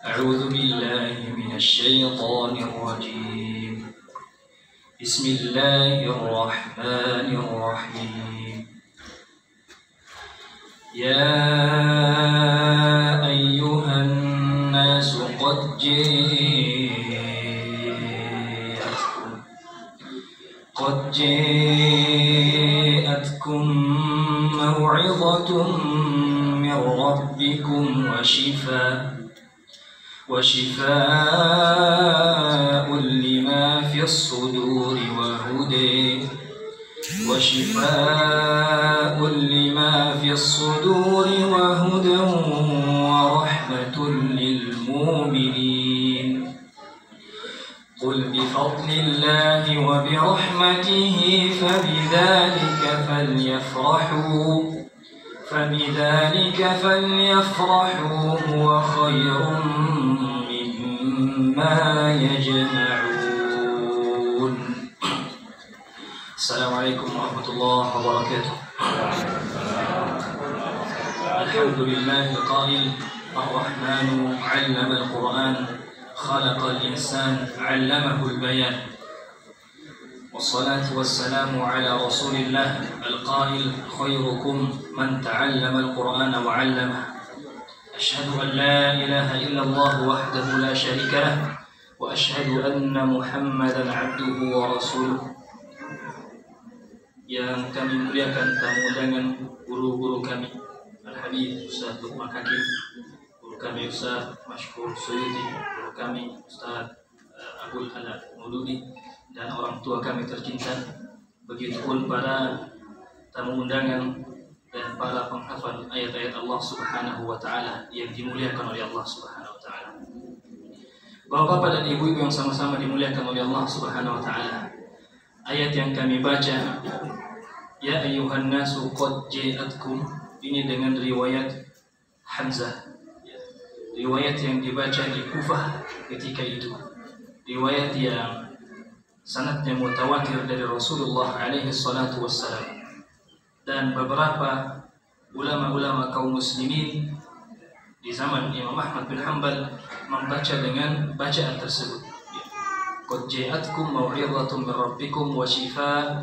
أعوذ بالله من الشيطان الرجيم. بسم الله الرحمن الرحيم. يا أيها الناس قد جاءتكم موعظة من ربكم وشفاء لما في الصدور وهدى ورحمة للمؤمنين. قل بفضل الله وبرحمته فبذلك فليفرحوا هو خير مما يجمعون. السلام عليكم ورحمة الله وبركاته. الحمد لله القائل الرحمن علم القرآن خلق الإنسان علمه البيان. والصلاة والسلام على رسول الله القائل خيركم من تعلم القرآن وعلمه. أشهد أن لا إله إلا الله وحده لا شريك له وأشهد أن محمدا عبده ورسوله. Yang kami muliakan tamu undangan guru-guru kami, Al-Habib Ustaz Luqman Hakim, guru kami Ustaz Mashkur Suyuti, guru kami Ustaz Abdul Halal Mauludi, dan orang tua kami tercinta. Begitupun para tamu undangan dan para penghafal ayat-ayat Allah Subhanahu wa taala yang dimuliakan oleh Allah Subhanahu wa taala. Bapak-bapak dan ibu-ibu yang sama-sama dimuliakan oleh Allah Subhanahu wa taala. Ayat yang kami baca, ya ayyuhan nasu qad ja'atkum, ini dengan riwayat Hamzah, riwayat yang dibaca di Kufah ketika itu, riwayat yang sanadnya mutawatir dari Rasulullah alaihi salatu wassalam. Dan beberapa ulama-ulama kaum muslimin di zaman Imam Ahmad bin Hanbal membaca dengan bacaan tersebut. Qad ja'atkum mau'izatun min rabbikum wa shifaa.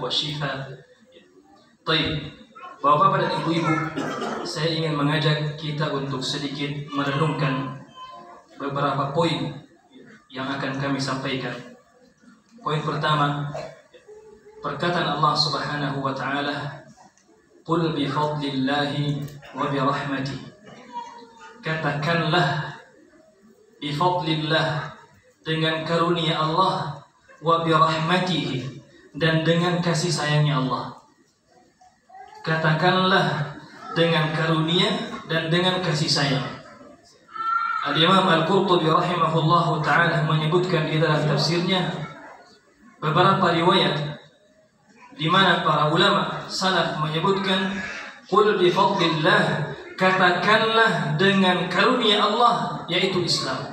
Baik, Bapak-bapak dan ibu-ibu, saya ingin mengajak kita untuk sedikit merenungkan beberapa poin yang akan kami sampaikan. Poin pertama, perkataan Allah Subhanahu wa taala, "Qul bi fadlillahi wa bi rahmatihi." Katakanlah bi fadlillah, dengan karunia Allah, wa bi rahmatihi, dan dengan kasih sayangnya Allah. Katakanlah dengan karunia dan dengan kasih sayang. Al-Imam Al-Qurtubi rahimahullahu ta'ala menyebutkan di dalam tafsirnya beberapa riwayat di mana para ulama salaf menyebutkan qul bi fadlillah, katakanlah dengan karunia Allah yaitu Islam.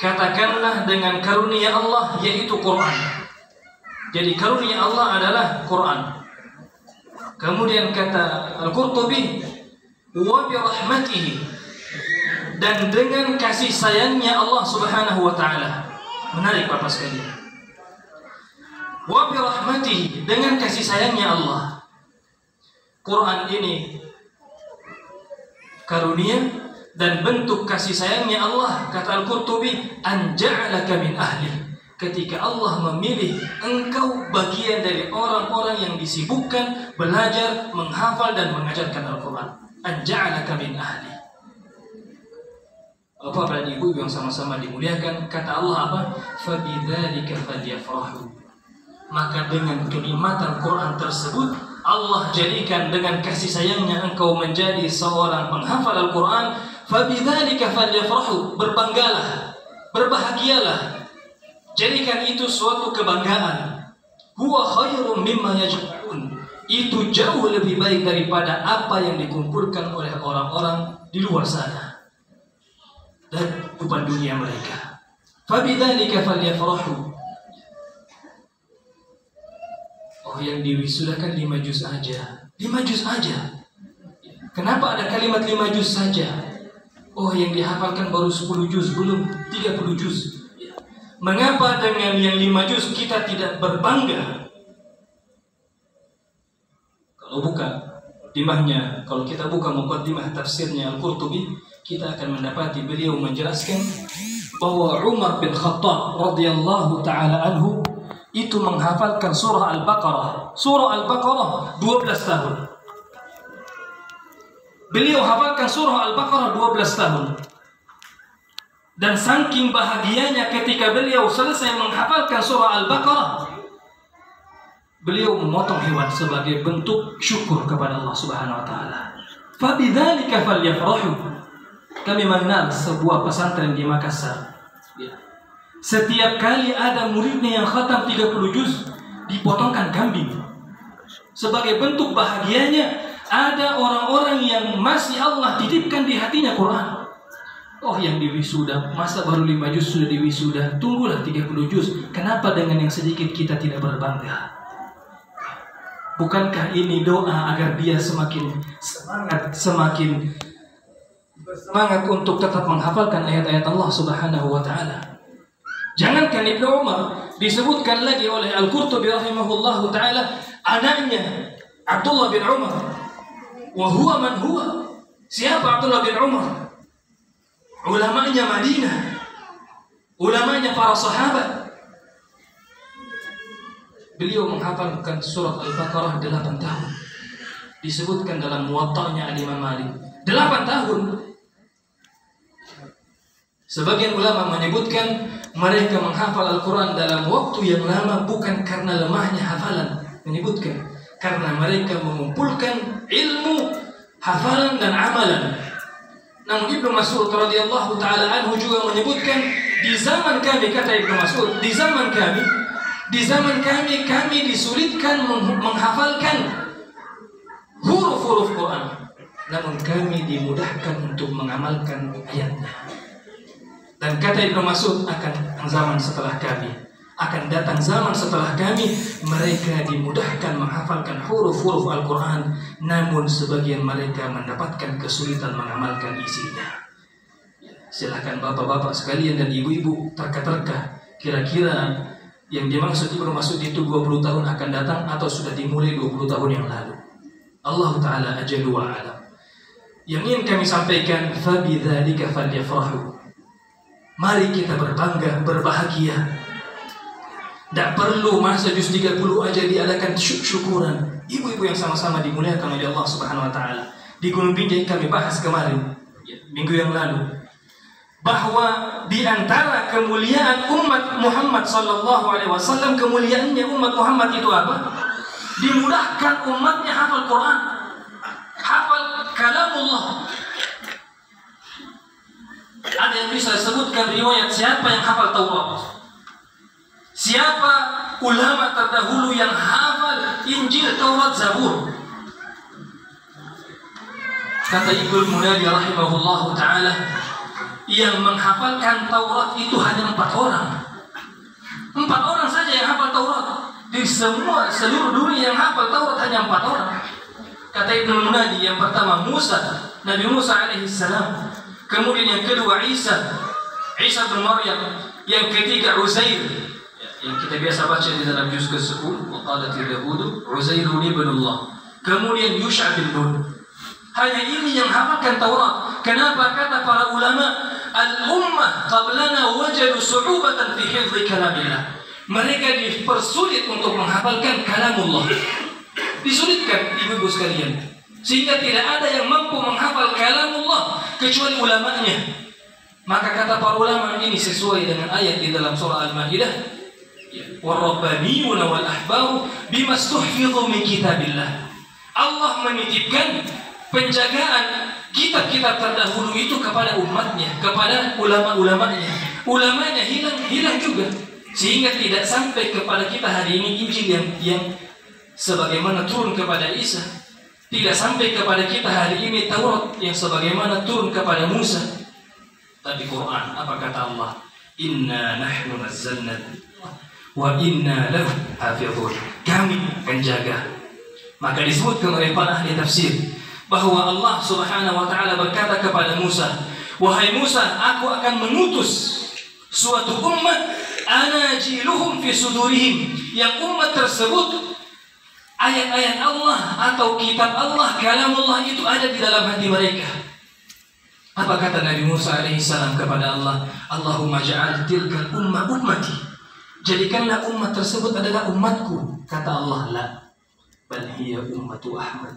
Katakanlah dengan karunia Allah yaitu Quran. Jadi karunia Allah adalah Quran. Kemudian kata Al-Qurtubi, wa bi rahmatihi, dan dengan kasih sayangnya Allah Subhanahu wa taala. Menarik Bapak sekalian. Wa bi rahmatihi, dengan kasih sayangnya Allah. Quran ini karunia dan bentuk kasih sayangnya Allah. Kata Al-Qurtubi, an ja'alaka min ahli, ketika Allah memilih engkau bagian dari orang-orang yang disibukkan belajar, menghafal dan mengajarkan Al-Quran. An ja'alaka min ahli. Bapak dan ibu yang sama-sama dimuliakan, kata Allah apa? Fabidzalika falyafrahu. Maka dengan kenikmatan Quran tersebut, Allah jadikan dengan kasih sayangnya engkau menjadi seorang penghafal Al-Quran. Fabidzalika falyafrahu, berbanggalah, berbahagialah. Jadikan itu suatu kebanggaan. Huwa khairum mimma yajma'un, itu jauh lebih baik daripada apa yang dikumpulkan oleh orang-orang di luar sana dan kehidupan dunia mereka. Fabidzalika falyafrahu. Oh, yang diwisudahkan 5 juz aja, 5 juz aja. Kenapa ada kalimat 5 juz saja? Oh, yang dihafalkan baru 10 juz, belum 30 juz. Mengapa dengan yang 5 juz kita tidak berbangga? Kalau buka timahnya, kalau kita buka muqaddimah tafsirnya Al-Qurtubi, kita akan mendapati beliau menjelaskan bahwa Umar bin Khattab radhiyallahu taala anhu itu menghafalkan surah Al-Baqarah. Surah Al-Baqarah 12 tahun. Beliau hafalkan surah Al-Baqarah 12 tahun. Dan saking bahagianya ketika beliau selesai menghafalkan surah Al-Baqarah, beliau memotong hewan sebagai bentuk syukur kepada Allah Subhanahu wa taala. Fa bidzalika falyafrahu. Kami mengenal sebuah pesantren di Makassar. Setiap kali ada muridnya yang khatam 30 juz, dipotongkan kambing. Sebagai bentuk bahagianya, ada orang-orang yang masih Allah titipkan di hatinya Quran. Oh, yang diwisuda, masa baru 5 juz sudah diwisuda? Tunggulah 30 juz. Kenapa dengan yang sedikit kita tidak berbangga? Bukankah ini doa agar dia semakin bersemangat untuk tetap menghafalkan ayat-ayat Allah Subhanahu wa taala? Jangankan Ibnu Umar, disebutkan lagi oleh Al-Qurtubi rahimahullahu taala anaknya Abdullah bin Umar. Wa huwa man huwa? Siapa Abdullah bin Umar? Ulamanya Madinah, ulamanya para sahabat. Beliau menghafalkan surat Al-Baqarah 8 tahun. Disebutkan dalam Muwatta'nya Al-Imam Malik 8 tahun. Sebagian ulama menyebutkan mereka menghafal Al-Quran dalam waktu yang lama bukan karena lemahnya hafalan. Menyebutkan karena mereka mengumpulkan ilmu, hafalan dan amalan. Namun Ibnu Mas'ud radhiyallahu taala anhu juga menyebutkan, di zaman kami, kata Ibnu Mas'ud, di zaman kami disulitkan menghafalkan huruf-huruf Quran, namun kami dimudahkan untuk mengamalkan ayatnya. Dan kata Ibnu Mas'ud, akan datang zaman setelah kami, mereka dimudahkan menghafalkan huruf-huruf Al-Quran, namun sebagian mereka mendapatkan kesulitan mengamalkan isinya. Silahkan bapak-bapak sekalian dan ibu-ibu terka-terka, kira-kira yang dimaksud Ibnu Mas'ud itu 20 tahun akan datang atau sudah dimulai 20 tahun yang lalu? Allah Ta'ala ajalu wa alam. Yang ingin kami sampaikan, fabidzalika falyafrahu. Mari kita berbangga, berbahagia. Tidak perlu masa juz 30 aja diadakan syukuran. Ibu-ibu yang sama-sama dimuliakan oleh Allah Subhanahu wa taala. Di Gunung Binjai kami bahas kemarin, minggu yang lalu, bahwa di antara kemuliaan umat Muhammad sallallahu alaihi wasallam, kemuliaannya umat Muhammad itu apa? Dimudahkan umatnya hafal Quran, hafal kalamullah. Ada yang bisa sebutkan riwayat siapa yang hafal Taurat? Siapa ulama terdahulu yang hafal Injil, Taurat, Zabur? Kata Ibnu Munadi rahimahullahu taala, yang menghafalkan Taurat itu hanya 4 orang. 4 orang saja yang hafal Taurat. Di seluruh dunia yang hafal Taurat hanya 4 orang. Kata Ibnu Munadi, yang pertama Musa, Nabi Musa alaihi salam. Kemudian yang kedua Isa bin Maryam. Yang ketiga Uzair, yang kita biasa baca di dalam juz ke-10, wa qalatil yahudu Uzairun ibnullah. Kemudian Yusha bin Nun. Hanya ini yang hafalkan Taurat. Kenapa? Kata para ulama, al-ummah qablana wajadu su'ubatan fi hifdhi kalamillah. Mereka dipersulit untuk menghafalkan kalamullah. Disulitkan, ibu-ibu sekalian, sehingga tidak ada yang mampu menghafal kalamullah kecuali ulamanya. Maka kata para ulama, ini sesuai dengan ayat di dalam surah Al-Maidah, warabbaniyuna wal ahbaru bima stuhfidhu min kitabillah. Allah menitipkan penjagaan kitab-kitab terdahulu itu kepada umatnya, kepada ulama-ulamanya. Ulamanya hilang juga, sehingga tidak sampai kepada kita hari ini Injil yang sebagaimana turun kepada Isa. Tidak sampai kepada kita hari ini Taurat yang sebagaimana turun kepada Musa. Tapi Quran, apa kata Allah? Inna nahnu nazzalna wa inna lahu hafizun. Kami penjaga. Maka disebutkan oleh para ahli tafsir bahwa Allah Subhanahu wa taala berkata kepada Musa, "Wahai Musa, aku akan mengutus suatu umat anajiluhum fi sudurihim, yang umat tersebut ayat-ayat Allah atau kitab Allah, kalamullah itu ada di dalam hati mereka." Apa kata Nabi Musa alaihissalam kepada Allah? "Allahumma ja'al tilkal umma ummati." Jadikanlah umat tersebut adalah umatku. Kata Allah, "La, bal hiya ummatu Ahmad."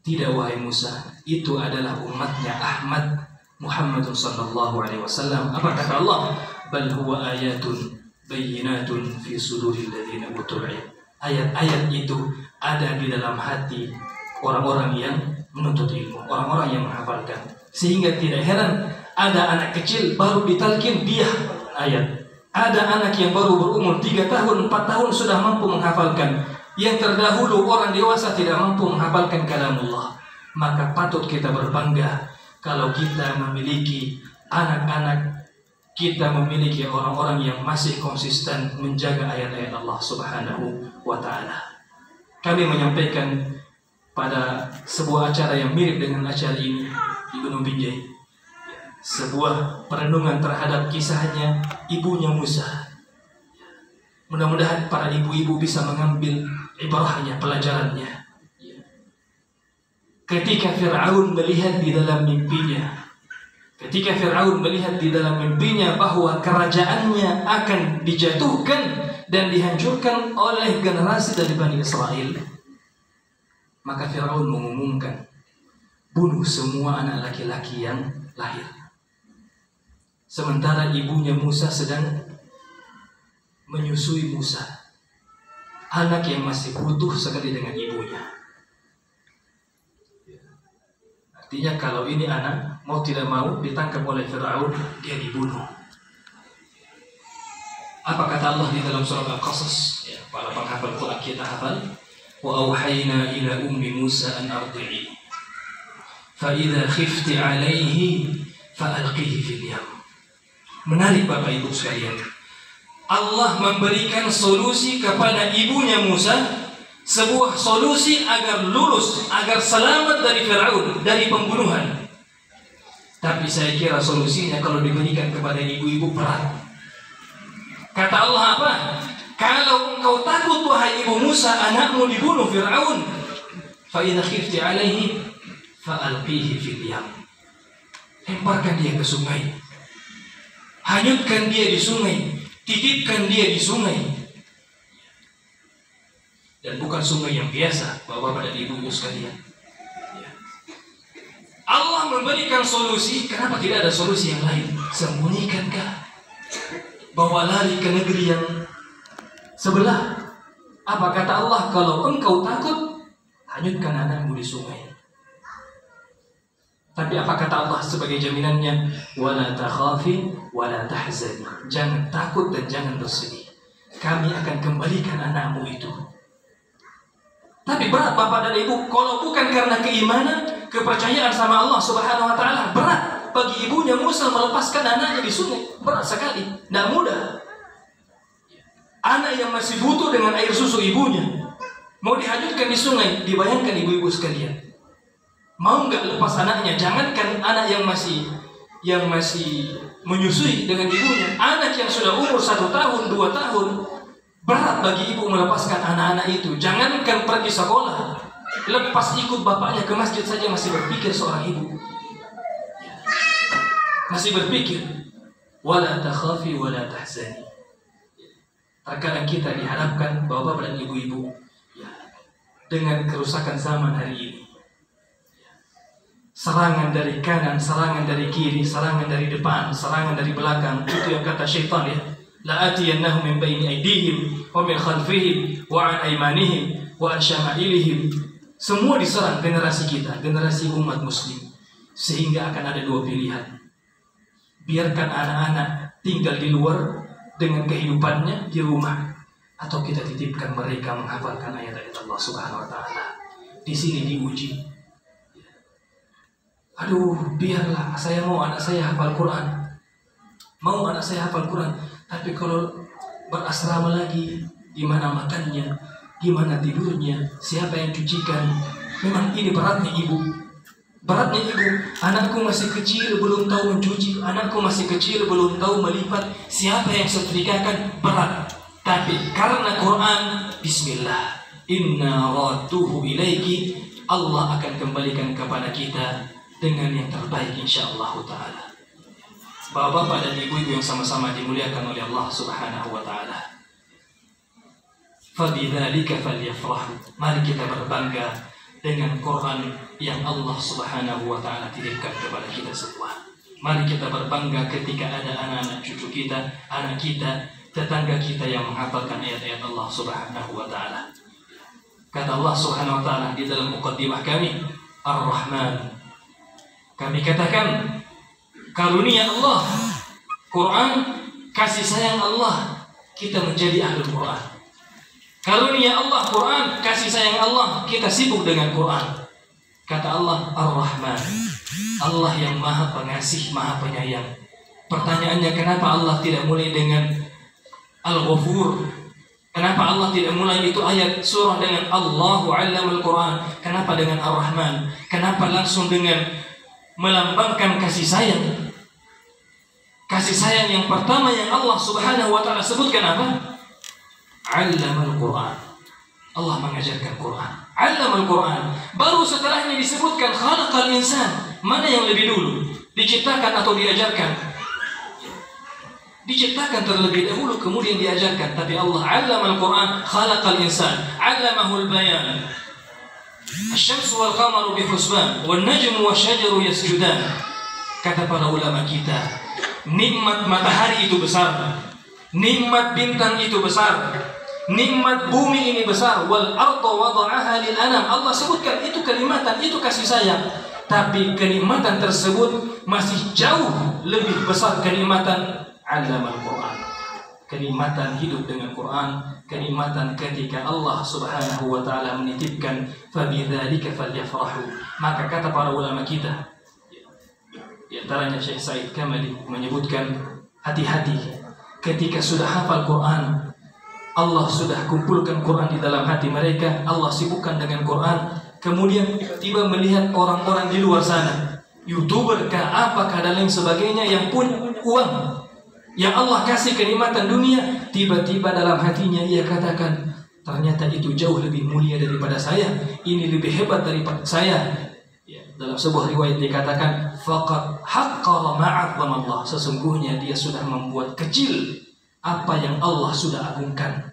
Tidak wahai Musa, itu adalah umatnya Ahmad Muhammad sallallahu alaihi wasallam. Apa kata Allah? "Bal huwa ayatun bayyinatun fi suduril ladzina utul ilm." Ayat-ayat itu ada di dalam hati orang-orang yang menuntut ilmu, orang-orang yang menghafalkan. Sehingga tidak heran ada anak kecil baru ditalkin dia ayat. Ada anak yang baru berumur 3 tahun, 4 tahun sudah mampu menghafalkan. Yang terdahulu orang dewasa tidak mampu menghafalkan kalamullah. Maka patut kita berbangga kalau kita memiliki anak-anak, kita memiliki orang-orang yang masih konsisten menjaga ayat-ayat Allah Subhanahu wa ta'ala. Kami menyampaikan pada sebuah acara yang mirip dengan acara ini di Gunung Binjai, sebuah perenungan terhadap kisahnya ibunya Musa. Mudah-mudahan para ibu-ibu bisa mengambil ibrahnya, pelajarannya. Ketika Fir'aun melihat di dalam mimpinya, bahwa kerajaannya akan dijatuhkan dan dihancurkan oleh generasi dari Bani Israel, maka Fir'aun mengumumkan, bunuh semua anak laki-laki yang lahir. Sementara ibunya Musa sedang menyusui Musa, anak yang masih utuh sekali dengan ibunya. Artinya kalau ini anak mau tidak mau ditangkap oleh Fir'aun, dia dibunuh. Apa kata Allah di dalam surah Al-Qasas? Ya, para penghafal Quran kita hafal. وَأَوْحَيْنَا إِلَى أُمِّ مُوسَى أَنْ أَرْضِعِيهِ فَإِذَا خِفْتِ عَلَيْهِ فَأَلْقِيهِ فِي الْيَمِّ. Menarik Bapak Ibu sekalian, Allah memberikan solusi kepada ibunya Musa, sebuah solusi agar lulus, agar selamat dari Fir'aun, dari pembunuhan. Tapi saya kira solusinya kalau diberikan kepada ibu-ibu berat. Kata Allah apa? Kalau engkau takut wahai ibu Musa anakmu dibunuh Fir'aun, fa idza khifti alaihi fa alqihi fil yam. Lemparkan dia ke sungai. Hanyutkan dia di sungai, titipkan dia di sungai. Dan bukan sungai yang biasa, Bapak-bapak dan Ibu-ibu sekalian. Allah memberikan solusi, kenapa tidak ada solusi yang lain? Sembunyikankah? Bawa lari ke negeri yang sebelah. Apa kata Allah? Kalau engkau takut, hanyutkan anakmu di sungai. Tapi apa kata Allah sebagai jaminannya? Wala takhafi wala tahzani. Jangan takut dan jangan bersedih. Kami akan kembalikan anakmu itu. Tapi berat Bapak dan Ibu, kalau bukan karena keimanan, kepercayaan sama Allah Subhanahu wa taala, berat bagi ibunya Musa melepaskan anaknya di sungai. Berat sekali, tidak mudah. Anak yang masih butuh dengan air susu ibunya mau dihanyutkan di sungai. Dibayangkan ibu-ibu sekalian, mau nggak lepas anaknya? Jangankan anak yang masih menyusui dengan ibunya, anak yang sudah umur 1 tahun, 2 tahun, berat bagi ibu melepaskan anak-anak itu. Jangankan pergi sekolah, lepas ikut bapaknya ke masjid saja masih berpikir seorang ibu. Masih berpikir, wala takhafi wala tahzani. Terkadang kita dihadapkan bapak dan ibu-ibu dengan kerusakan zaman hari ini. Serangan dari kanan, serangan dari kiri, serangan dari depan, serangan dari belakang. Itu yang kata syaitan ya. La'atiyannahum min baini aydihim wa min khalfihim wa an aymanihim wa an syama'ilihim. Semua diserang generasi kita, generasi umat muslim. Sehingga akan ada 2 pilihan. Biarkan anak-anak tinggal di luar dengan kehidupannya di rumah, atau kita titipkan mereka menghafalkan ayat-ayat Allah Subhanahu wa taala. Di sini diuji. Aduh, biarlah saya mau anak saya hafal Quran. Mau anak saya hafal Quran, tapi kalau berasrama lagi, gimana makannya, gimana tidurnya, siapa yang cucikan, Memang ini beratnya ibu. Beratnya ibu, anakku masih kecil belum tahu mencuci, anakku masih kecil belum tahu melipat, siapa yang setrikakan? Berat. Tapi karena Quran, bismillah, inna radduhu ilaiki, Allah akan kembalikan kepada kita dengan yang terbaik insyaallah ta'ala. Bapak-bapak dan ibu-ibu yang sama-sama dimuliakan oleh Allah Subhanahu wa ta'ala, fabidzalika falyafrahu, mari kita berbangga dengan Quran yang Allah Subhanahu wa ta'ala titipkan kepada kita semua. Mari kita berbangga ketika ada anak-anak cucu kita, anak kita, tetangga kita yang menghafalkan ayat-ayat Allah Subhanahu wa ta'ala. Kata Allah Subhanahu wa ta'ala di dalam muqaddimah kami, Ar-Rahman. Kami katakan karunia Allah, Quran, kasih sayang Allah, kita menjadi ahlul Quran. Karunia Allah, Quran, kasih sayang Allah, kita sibuk dengan Quran. Kata Allah, Ar-Rahman, Allah yang maha pengasih, maha penyayang. Pertanyaannya, kenapa Allah tidak mulai dengan Al-Ghafur? Kenapa Allah tidak mulai itu ayat surah dengan Allahu 'allamal Quran? Kenapa dengan Ar-Rahman? Kenapa langsung dengan melambangkan kasih sayang? Kasih sayang yang pertama yang Allah Subhanahu wa ta'ala sebutkan apa? 'Allamal Quran. Allah mengajarkan Quran. 'Allamal Quran. Baru setelahnya disebutkan khalaqal insan. Mana yang lebih dulu? Diciptakan atau diajarkan? Diciptakan terlebih dahulu kemudian diajarkan. Tapi Allah 'allamal Quran, khalaqal insan, 'allamahul bayan. Asy-syamsu wal qamaru bihusban, wan najmu wasyajaru yasjudan. Kata para ulama kita, nikmat matahari itu besar, nikmat bintang itu besar, nikmat bumi ini besar. Wal arda wada'aha lil anam. Allah sebutkan itu kenikmatan, itu kasih sayang. Tapi kenikmatan tersebut masih jauh lebih besar kenikmatan 'allamal Quran. Kenikmatan hidup dengan Quran, kenikmatan ketika Allah Subhanahu wa ta'ala menitipkan fabidzalika falyafrahu. Maka kata para ulama kita, di antaranya Syekh Said Kamali menyebutkan, hati-hati ketika sudah hafal Quran, Allah sudah kumpulkan Quran di dalam hati mereka, Allah sibukkan dengan Quran, kemudian tiba melihat orang-orang di luar sana, YouTuber kah, apakah dan lain sebagainya, yang punya uang, yang Allah kasih kenikmatan dunia, tiba-tiba dalam hatinya ia katakan, ternyata itu jauh lebih mulia daripada saya, ini lebih hebat daripada saya. Ya, dalam sebuah riwayat dikatakan, faqad haqqara ma'azzamallah, sesungguhnya dia sudah membuat kecil apa yang Allah sudah agungkan.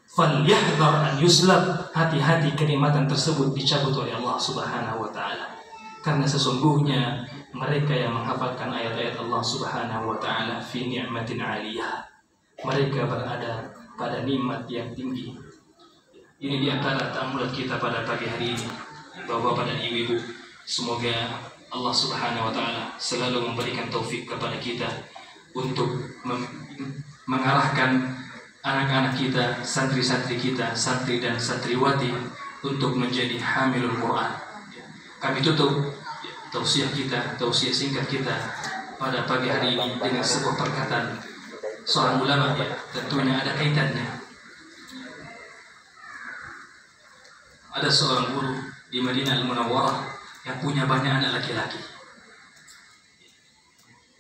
Falyahdhar an yuslab, hati-hati kenikmatan tersebut dicabut oleh Allah Subhanahu wa ta'ala. Karena sesungguhnya mereka yang menghafalkan ayat-ayat Allah Subhanahu wa ta'ala fi ni'matin 'aliyah, mereka berada pada nikmat yang tinggi. Ini di antara ta'ammulat kita pada pagi hari ini, Bapak-bapak dan ibu-ibu. Semoga Allah Subhanahu wa ta'ala selalu memberikan taufik kepada kita untuk mengarahkan anak-anak kita, santri-santri kita, santri dan santriwati untuk menjadi hamilul Quran. Kami tutup tausiah kita, tausiah singkat kita pada pagi hari ini dengan sebuah perkataan seorang ulama, ya, tentunya ada kaitannya. Ada seorang guru di Madinah Al-Munawwarah yang punya banyak anak laki-laki.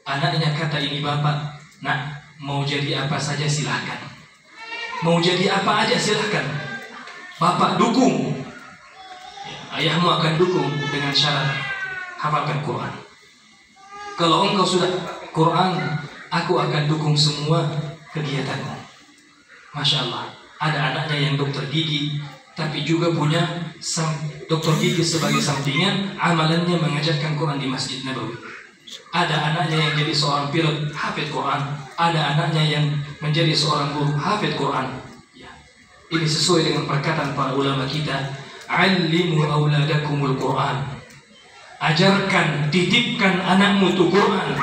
Anaknya kata ini, bapak, nak, mau jadi apa saja silahkan, mau jadi apa aja silahkan, bapak dukung. Ayahmu akan dukung dengan syarat hafalkan Quran. Kalau engkau sudah Quran, aku akan dukung semua kegiatanmu. Masya Allah, ada anaknya yang dokter gigi, tapi juga punya dokter gigi sebagai sampingan, amalannya mengajarkan Quran di Masjid Nabawi. Ada anaknya yang jadi seorang pilot, hafid Quran. Ada anaknya yang menjadi seorang guru, hafid Quran. Ya. Ini sesuai dengan perkataan para ulama kita, Allimu auladakumul Quran. Ajarkan, titipkan anakmu itu Quran.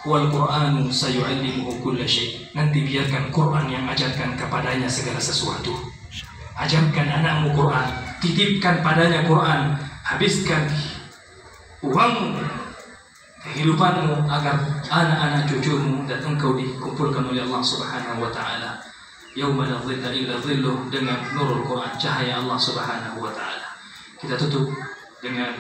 Wal Quranu sayu'allimuhu kulla syai'. Nanti biarkan Quran yang ajarkan kepadanya segala sesuatu. Ajarkan anakmu Quran, titipkan padanya Quran. Habiskan uangmu, kehidupanmu agar anak-anak cucumu dan engkau dikumpulkan oleh Allah Subhanahu wa ta'ala yauma la dhilla illa dhilluh, dengan nurul Quran, cahaya Allah Subhanahu wa ta'ala. Kita tutup dengan